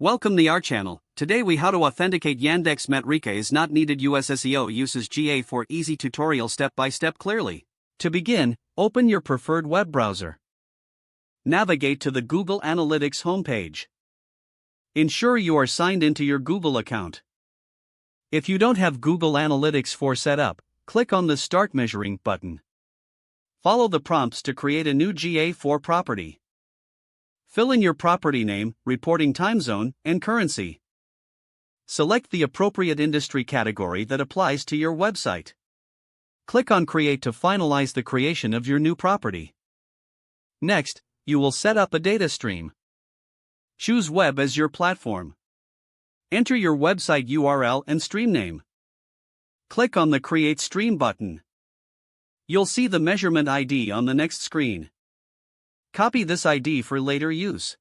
Welcome to our channel. Today we how to authenticate Yandex Metrica is not needed. US SEO uses GA4 easy tutorial step by step clearly. To begin, open your preferred web browser. Navigate to the Google Analytics homepage. Ensure you are signed into your Google account. If you don't have Google Analytics 4 set up, click on the Start Measuring button. Follow the prompts to create a new GA4 property. Fill in your property name, reporting time zone, and currency. Select the appropriate industry category that applies to your website. Click on Create to finalize the creation of your new property. Next, you will set up a data stream. Choose Web as your platform. Enter your website URL and stream name. Click on the Create Stream button. You'll see the measurement ID on the next screen. Copy this ID for later use.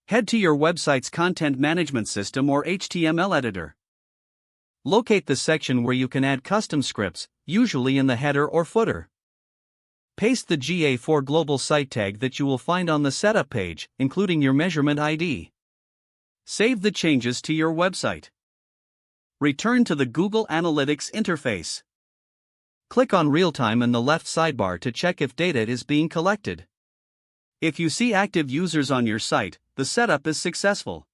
Head to your website's content management system or HTML editor. Locate the section where you can add custom scripts, usually in the header or footer. Paste the GA4 global site tag that you will find on the setup page, including your measurement ID. Save the changes to your website. Return to the Google Analytics interface. Click on Real-Time in the left sidebar to check if data is being collected. If you see active users on your site, the setup is successful.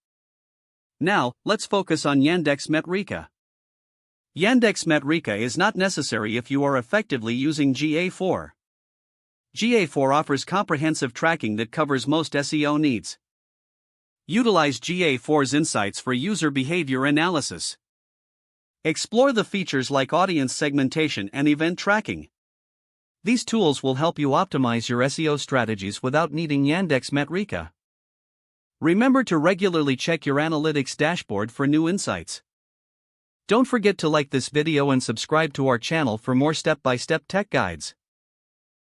Now, let's focus on Yandex Metrica. Yandex Metrica is not necessary if you are effectively using GA4. GA4 offers comprehensive tracking that covers most SEO needs. Utilize GA4's insights for user behavior analysis. Explore the features like audience segmentation and event tracking. These tools will help you optimize your SEO strategies without needing Yandex Metrica. Remember to regularly check your analytics dashboard for new insights. Don't forget to like this video and subscribe to our channel for more step-by-step tech guides.